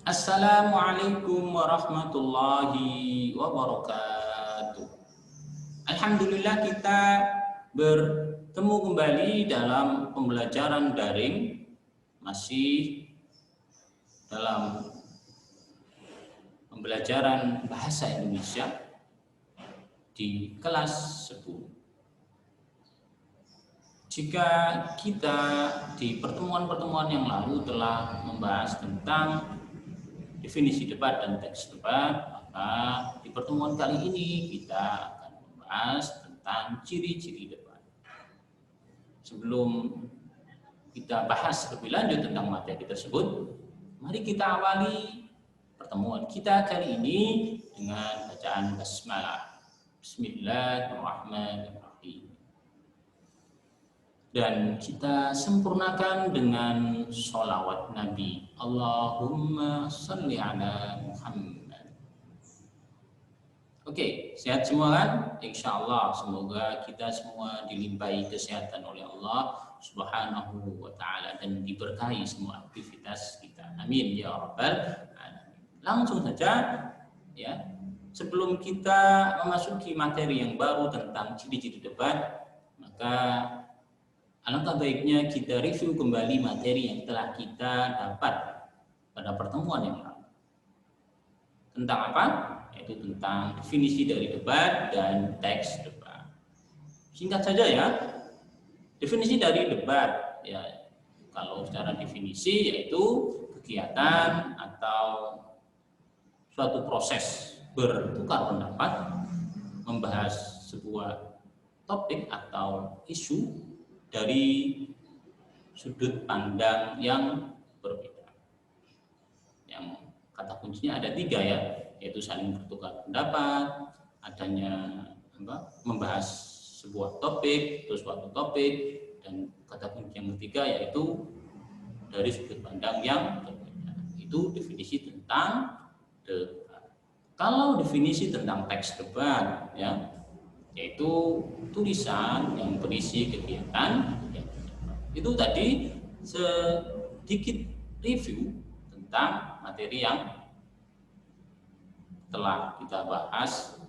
Assalamualaikum warahmatullahi wabarakatuh. Alhamdulillah kita bertemu kembali dalam pembelajaran daring, masih dalam pembelajaran bahasa Indonesia di kelas 10. Jika kita di pertemuan-pertemuan yang lalu telah membahas tentang definisi debat dan teks debat, maka di pertemuan kali ini kita akan membahas tentang ciri-ciri debat. Sebelum kita bahas lebih lanjut tentang materi tersebut, mari kita awali pertemuan kita kali ini dengan bacaan basmalah. Bismillahirrahmanirrahim. Dan kita sempurnakan dengan sholawat Nabi. Allahumma salli ala Muhammad. Oke, sehat semua kan? Insya Allah, semoga kita semua dilimpahi kesehatan oleh Allah Subhanahu wa Ta'ala dan diberkahi semua aktivitas kita. Amin ya Rabbal alamin. Langsung saja, ya. Sebelum kita memasuki materi yang baru tentang ciri-ciri debat, maka alangkah baiknya kita review kembali materi yang telah kita dapat pada pertemuan yang lalu. Tentang apa? Yaitu tentang definisi dari debat dan teks debat. Singkat saja ya, definisi dari debat, ya kalau secara definisi yaitu kegiatan atau suatu proses bertukar pendapat, membahas sebuah topik atau isu dari sudut pandang yang berbeda. Yang kata kuncinya ada 3 ya, yaitu saling bertukar pendapat, adanya membahas sebuah topik atau suatu topik, dan kata kunci yang ketiga yaitu dari sudut pandang yang berbeda. Itu definisi tentang debat. Kalau definisi tentang teks debat, ya, yaitu tulisan yang berisi kegiatan. Itu tadi sedikit review tentang materi yang telah kita bahas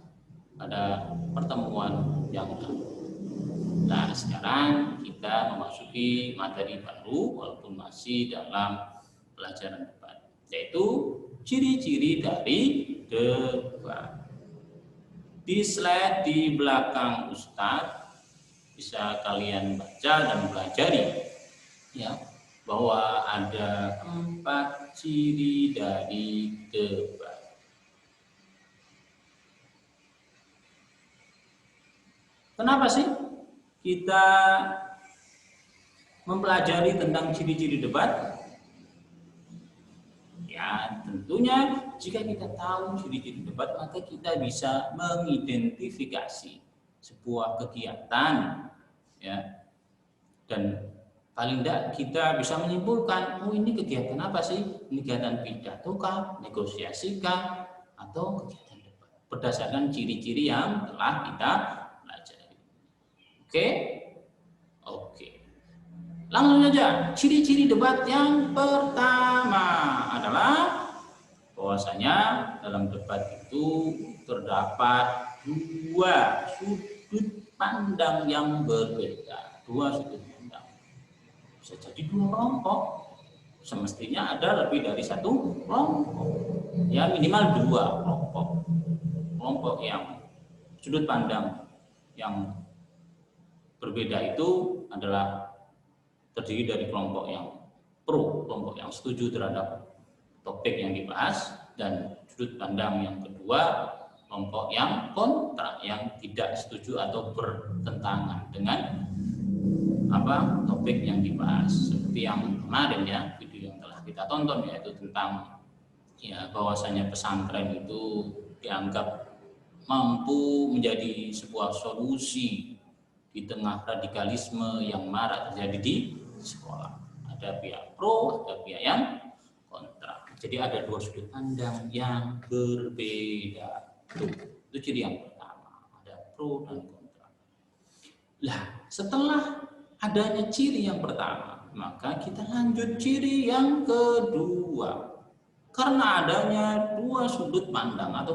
pada pertemuan yang lalu. Nah, sekarang kita memasuki materi baru walaupun masih dalam pelajaran debat, yaitu ciri-ciri dari debat. Di slide di belakang Ustadz bisa kalian baca dan pelajari, ya, bahwa ada 4 ciri dari debat. Kenapa sih kita mempelajari tentang ciri-ciri debat? Ya, tentunya jika kita tahu ciri-ciri debat, maka kita bisa mengidentifikasi sebuah kegiatan, ya, dan paling tidak kita bisa menyimpulkan, oh ini kegiatan apa sih? Ini kegiatan pidato kah, negosiasi kah, atau kegiatan debat, berdasarkan ciri-ciri yang telah kita pelajari. Oke. Langsung saja, ciri-ciri debat yang pertama adalah bahwasanya dalam debat itu terdapat 2 sudut pandang yang berbeda. 2 sudut pandang. Bisa jadi 2 kelompok. Semestinya ada lebih dari 1 kelompok. Ya, minimal 2 kelompok. Kelompok yang sudut pandang yang berbeda itu adalah terdiri dari kelompok yang pro, kelompok yang setuju terhadap topik yang dibahas, dan sudut pandang yang kedua, kelompok yang kontra, yang tidak setuju atau bertentangan dengan topik yang dibahas. Seperti yang kemarin ya, video yang telah kita tonton, yaitu tentang ya bahwasanya pesantren itu dianggap mampu menjadi sebuah solusi di tengah radikalisme yang marak terjadi di sekolah. Ada pihak pro, ada pihak yang kontra. Jadi ada 2 sudut pandang yang berbeda. Itu ciri yang pertama, ada pro dan kontra. Lah, setelah adanya ciri yang pertama, maka kita lanjut ciri yang kedua. Karena adanya dua sudut pandang atau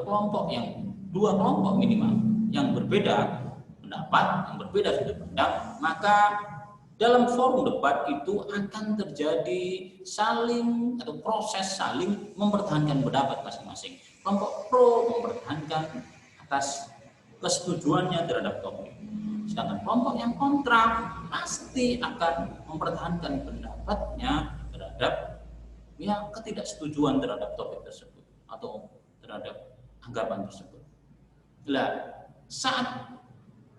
dua kelompok minimal yang berbeda pendapat, yang berbeda sudut pandang, maka dalam forum debat itu akan terjadi saling atau proses saling mempertahankan pendapat masing-masing. Kelompok pro mempertahankan atas kesetujuannya terhadap topik, sedangkan kelompok yang kontra pasti akan mempertahankan pendapatnya terhadap ketidaksetujuan terhadap topik tersebut atau terhadap anggapan tersebut. Nah, saat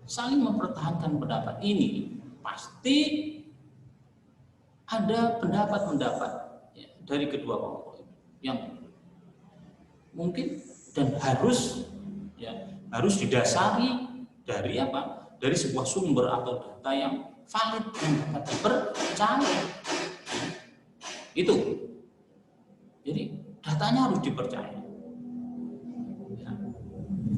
saling mempertahankan pendapat ini pasti ada pendapat-pendapat dari kedua kelompok yang mungkin dan harus didasari dari apa? Dari sebuah sumber atau data yang valid dan dapat dipercaya. Itu. Jadi datanya harus dipercaya. Ya.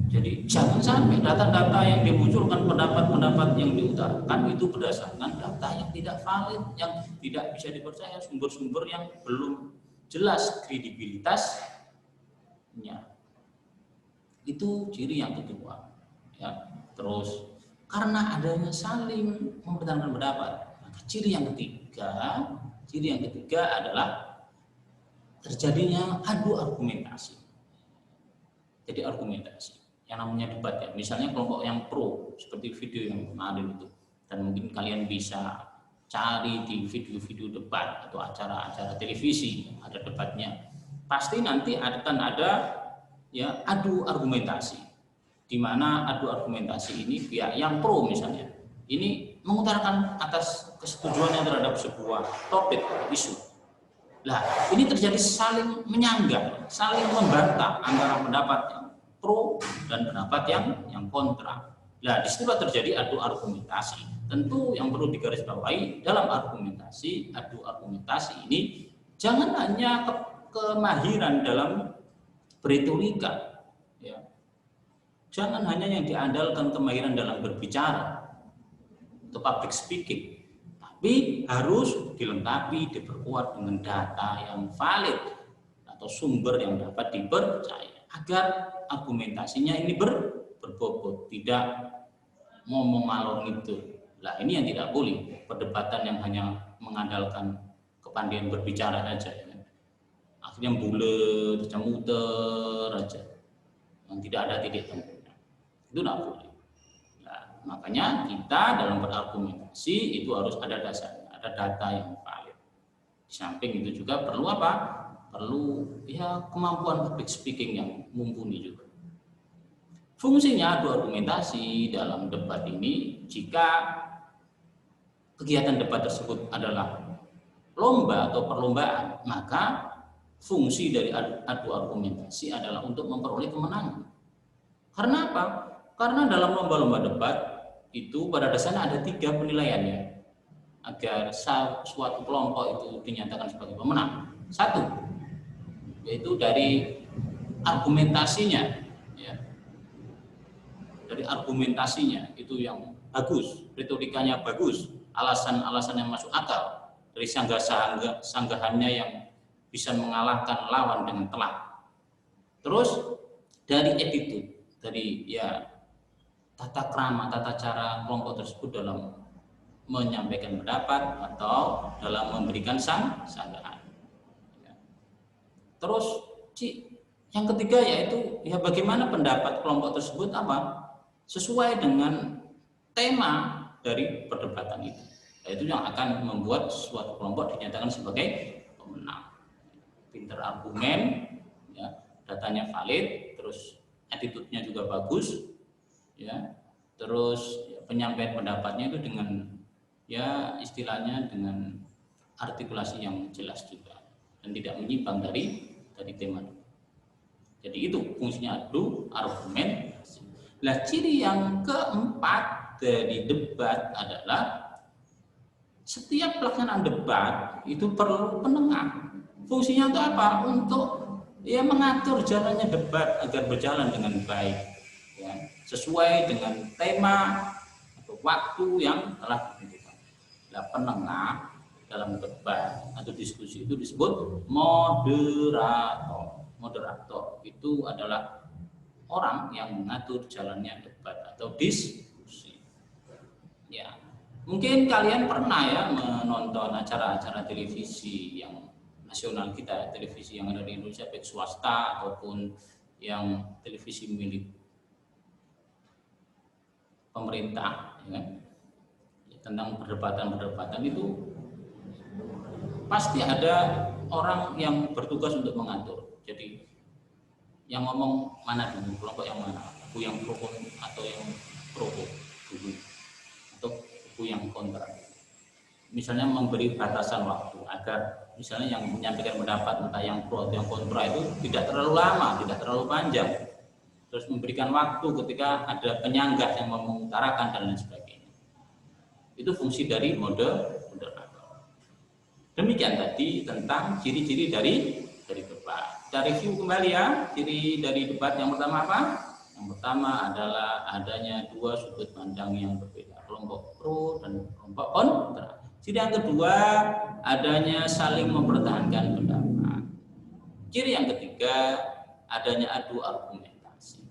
Jadi jangan sampai data-data yang dimunculkan, pendapat-pendapat yang diutarakan itu berdasarkan data yang tidak valid, yang tidak bisa dipercaya, sumber-sumber yang belum jelas kredibilitasnya. Itu ciri yang kedua. Ya. Terus karena adanya saling mempertahankan pendapat, maka ciri yang ketiga adalah terjadinya adu argumentasi. Jadi argumentasi yang namanya debat ya. Misalnya kelompok yang pro seperti video yang kemarin itu, dan mungkin kalian bisa cari di video-video debat atau acara-acara televisi ada debatnya. Pasti nanti akan ada adu argumentasi, di mana adu argumentasi ini pihak yang pro misalnya ini mengutarakan atas kesetujuannya terhadap sebuah topik isu. Nah, ini terjadi saling menyanggah, saling membantah antara pendapat yang pro dan pendapat yang kontra. Nah, di situ terjadi adu argumentasi. Tentu yang perlu digarisbawahi dalam adu argumentasi ini jangan hanya kemahiran dalam retorika, ya. Jangan hanya yang diandalkan kemahiran dalam berbicara atau public speaking, tapi harus dilengkapi, diperkuat dengan data yang valid atau sumber yang dapat dipercaya agar argumentasinya ini berbobot, tidak ngomong ngalor ngidul. Nah, ini yang tidak boleh, perdebatan yang hanya mengandalkan kepandaian berbicara saja, ya. Akhirnya bulet, muter aja, yang tidak ada titik temu. Itu tidak boleh. Nah, makanya kita dalam berargumentasi itu harus ada dasarnya, ada data yang valid. Di samping itu juga perlu apa? Perlu kemampuan public speaking yang mumpuni juga. Fungsinya adu argumentasi dalam debat ini, jika kegiatan debat tersebut adalah lomba atau perlombaan, maka fungsi dari adu argumentasi adalah untuk memperoleh kemenangan. Karena apa? Karena dalam lomba-lomba debat itu pada dasarnya ada 3 penilaiannya agar suatu kelompok itu dinyatakan sebagai pemenang. 1, yaitu dari argumentasinya, ya. Dari argumentasinya itu yang bagus, retorikanya bagus, alasan-alasan yang masuk akal, dari sanggahannya yang bisa mengalahkan lawan dengan telak. Terus dari attitude, dari tata krama, tata cara kelompok tersebut dalam menyampaikan pendapat atau dalam memberikan sanggahan. Terus yang ketiga yaitu bagaimana pendapat kelompok tersebut sesuai dengan tema dari perdebatan itu. Itu yang akan membuat suatu kelompok dinyatakan sebagai pemenang. Pinter argumen, datanya valid, terus attitude-nya juga bagus, terus penyampaian pendapatnya itu dengan istilahnya dengan artikulasi yang jelas juga dan tidak menyimpang dari tema. Jadi itu fungsinya adu argumentasi. Nah, ciri yang keempat dari debat adalah setiap pelaksanaan debat itu perlu penengah. Fungsinya untuk apa? Untuk mengatur jalannya debat agar berjalan dengan baik, sesuai dengan tema atau waktu yang telah ditentukan. Nah, penengah dalam debat atau diskusi itu disebut moderator. Moderator itu adalah orang yang mengatur jalannya debat atau diskusi. Ya, mungkin kalian pernah ya menonton acara-acara televisi yang nasional kita, televisi yang ada di Indonesia, baik swasta ataupun yang televisi milik pemerintah, ya kan? Tentang perdebatan itu pasti ada orang yang bertugas untuk mengatur. Jadi yang ngomong mana dulu, kelompok yang mana, kubu yang pro atau yang pro kubu atau kubu yang kontra. Misalnya memberi batasan waktu agar misalnya yang menyampaikan pendapat entah yang pro atau yang kontra itu tidak terlalu lama, tidak terlalu panjang. Terus memberikan waktu ketika ada penyanggah yang mengutarakan dan lain sebagainya. Itu fungsi dari moderator. Demikian tadi tentang ciri-ciri dari debat. Kita review kembali ya, ciri dari debat yang pertama apa? Yang pertama adalah adanya dua sudut pandang yang berbeda, kelompok pro dan kelompok kontra. Ciri yang kedua, adanya saling mempertahankan pendapat. Ciri yang ketiga, adanya adu argumentasi.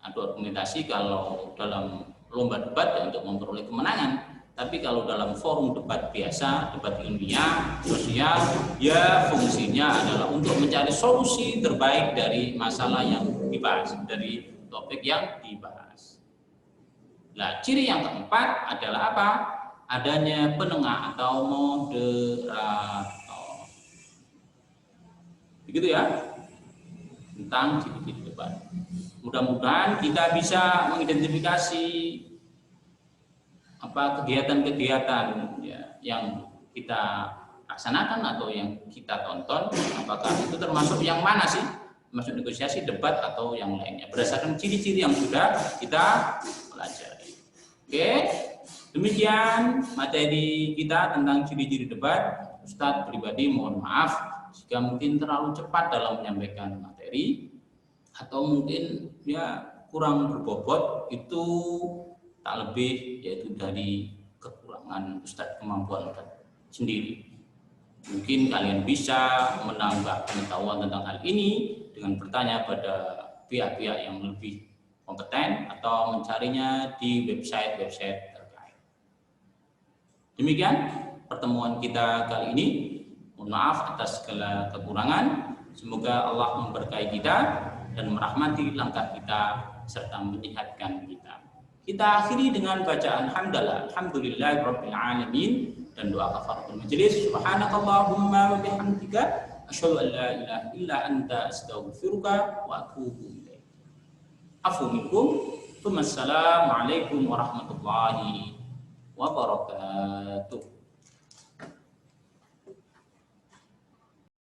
Adu argumentasi kalau dalam lomba debat ya untuk memperoleh kemenangan. Tapi kalau dalam forum debat biasa, debat ilmiah, sosial, ya fungsinya adalah untuk mencari solusi terbaik dari masalah yang dibahas, dari topik yang dibahas. Nah, ciri yang keempat adalah apa? Adanya penengah atau moderator. Begitu ya, tentang ciri-ciri debat. Mudah-mudahan kita bisa mengidentifikasi kegiatan-kegiatan ya, yang kita laksanakan atau yang kita tonton, apakah itu termasuk yang mana sih, termasuk negosiasi, debat atau yang lainnya berdasarkan ciri-ciri yang sudah kita pelajari. Oke, demikian materi kita tentang ciri-ciri debat. Ustadz pribadi mohon maaf jika mungkin terlalu cepat dalam menyampaikan materi atau mungkin ya kurang berbobot, itu tak lebih yaitu dari kekurangan Ustadz kemampuan sendiri. Mungkin kalian bisa menambah pengetahuan tentang hal ini dengan bertanya pada pihak-pihak yang lebih kompeten atau mencarinya di website-website terkait. Demikian pertemuan kita kali ini. Mohon maaf atas segala kekurangan. Semoga Allah memberkahi kita dan merahmati langkah kita serta menyehatkan kita. Kita akhiri dengan bacaan hamdalah, alhamdulillahirabbil alamin, dan doa kafaratul majelis. Subhanakallahumma wa bihamdika asyhadu an la ilaha illa anta astaghfiruka wa atubu ilaik. Afu minkum. Wassalamualaikum warahmatullahi wabarakatuh.